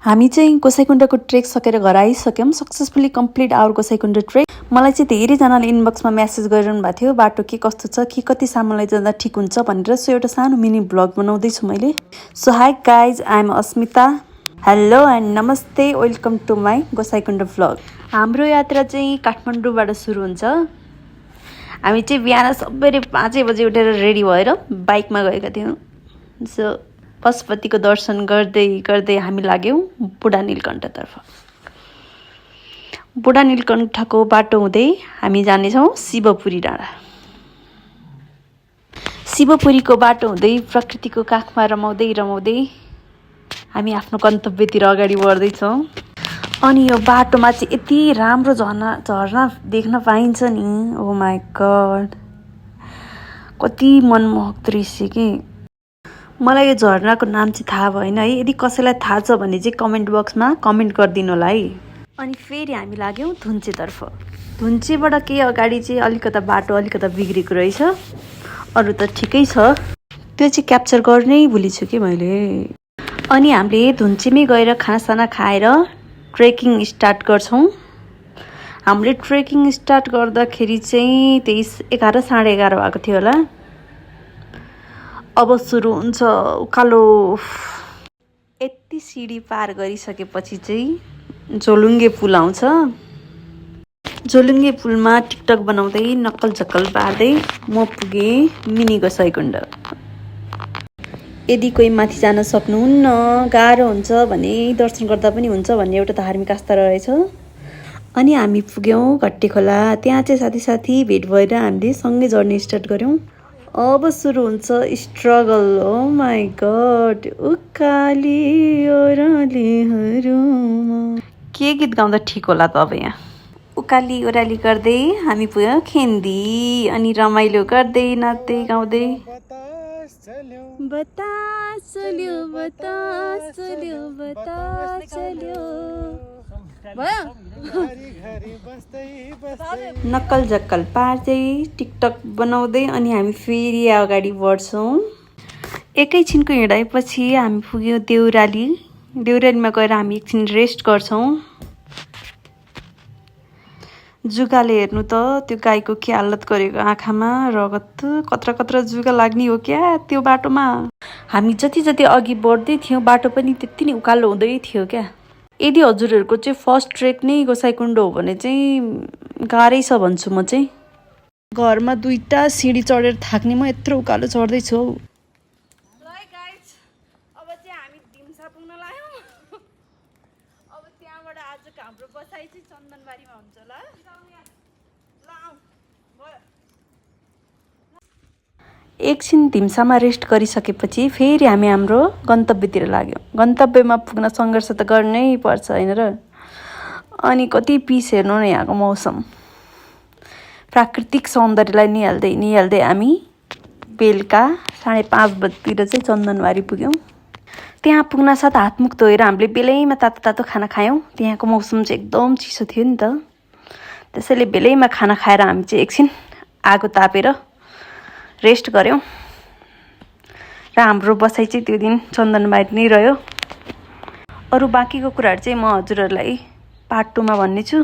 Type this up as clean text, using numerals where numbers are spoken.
हामी चाहिँ गोसाइकुण्डको ट्रेक सकेर घर आइसक्यौँ। Successfully complete our Gosaikunda trek. मलाई चाहिँ धेरैजनाले इनबक्समा मेसेज गरिरहनु भएको थियो बाटो के कस्तो छ, के कति सामानलाई जाँदा ठिक हुन्छ भनेर। सो एउटा सानो मिनी ब्लग बनाउँदैछु मैले। So hi guys, I am Asmita. Hello and namaste, welcome to my Gosaikunda vlog. हाम्रो यात्रा चाहिँ काठमाडौँबाट सुरु हुन्छ। हामी चाहिँ बिहान सबैले 5 बजे उठेर रेडी भएर बाइकमा गएका थियौँ। सो पशुपतिको दर्शन गर्दै गर्दै हामी लाग्यौँ बुढा नीलकण्ठतर्फ। बुढा नीलकण्ठको बाटो हुँदै हामी जानेछौँ शिवपुरी डाँडा। शिवपुरीको बाटो हुँदै प्रकृतिको काखमा रमाउँदै रमाउँदै हामी आफ्नो गन्तव्यतिर अगाडि बढ्दैछौँ। अनि यो बाटोमा चाहिँ यति राम्रो झरना देख्न पाइन्छ नि, ओ माई गड, कति मनमोहक दृश्य के। मलाई यो झरनाको नाम चाहिँ थाहा भएन है। यदि कसैलाई थाहा छ भने चाहिँ कमेन्ट बक्समा कमेन्ट गरिदिनु होला है। अनि फेरि हामी लाग्यौँ धुन्चेतर्फ। धुन्चेबाट केही अगाडि चाहिँ अलिकता बाटो अलिकता बिग्रेको रहेछ, अरू त ठिकै छ। त्यो चाहिँ क्याप्चर गर्नै भुलिछु कि मैले। अनि हामीले धुन्चेमै गएर खानासाना खाएर ट्रेकिङ स्टार्ट गर्छौँ। हामीले ट्रेकिङ स्टार्ट गर्दाखेरि चाहिँ 11 साढे 11 भएको थियो होला। अब सुरु हुन्छ उकालो। यति सिडी पार गरिसकेपछि चाहिँ झोलुङ्गे पुल आउँछ। झोलुङ्गे पुलमा टिकटक बनाउँदै नक्कल झक्कल पार्दै म पुगेँ मिनी गोसाइकुण्ड। यदि कोही माथि जान सक्नुहुन्न, गाह्रो हुन्छ भने दर्शन गर्दा पनि हुन्छ भन्ने एउटा धार्मिक आस्था रहेछ। अनि हामी पुग्यौँ घट्टे खोला। त्यहाँ चाहिँ साथी साथी भेट भएर हामीले सँगै जर्नी स्टार्ट गऱ्यौँ। अब सुरु हुन्छ स्ट्रगल। ओ माई गड, उकाली ओह्रालीहरूमा। के गीत गाउँदा ठिक होला त अब यहाँ। उकाली ओह्राली गर्दै हामी पुग्यौँ खेन्दी। अनि रमाइलो गर्दै नाच्दै गाउँदै बतास चल्यो बतास चल्यो बतास चल्यो नक्कल झक्कल पार्दै टिकटक बनाउँदै अनि हामी फेरि अगाडि बढ्छौँ। एकैछिनको हिँडाइपछि हामी पुग्यौँ देउराली। देउरालीमा गएर हामी एकछिन रेस्ट गर्छौँ। जुगाले हेर्नु त त्यो गाईको के हालत गरेको, आँखामा रगत, कत्रा कत्रा जुगा लाग्ने हो क्या त्यो बाटोमा। हामी जति जति अघि बढ्दै थियौँ बाटो पनि त्यति नै उकालो हुँदै थियो क्या। यदि हजुरहरूको चाहिँ फर्स्ट ट्रेक नै गोसाइकुण्ड हो भने चाहिँ गाह्रै छ भन्छु म चाहिँ। घरमा 2टा सिडी चढेर थाक्ने, म यत्रो उकालो चढ्दैछु हौ। अब चाहिँ हामी दिम्सा पुग्न लाग्यौँ। अब त्यहाँबाट आजको हाम्रो बसाइ चाहिँ चन्दनबारीमा हुन्छ ल। एकछिन दिम्सामा रेस्ट गरिसकेपछि फेरि हामी हाम्रो गन्तव्यतिर लाग्यौँ। गन्तव्यमा पुग्न सङ्घर्ष त गर्नै पर्छ होइन र। अनि कति पिस हेर्नु न यहाँको मौसम। प्राकृतिक सौन्दर्यलाई निहाल्दै हामी बेलुका 5:30 बजीतिर चाहिँ चन्दनबारी पुग्यौँ। त्यहाँ पुग्न साथ हातमुख धोएर हामीले बेलैमा तातो तातो खाना खायौँ। त्यहाँको मौसम चाहिँ एकदम चिसो थियो नि त। त्यसैले बेलैमा खाना खाएर हामी चाहिँ एकछिन आगो तापेर रेस्ट गऱ्यौँ। र हाम्रो बसाइ चाहिँ त्यो दिन चन्दनबारी नै रह्यो। अरू बाँकीको कुराहरू चाहिँ म हजुरहरूलाई पार्ट 2मा भन्नेछु।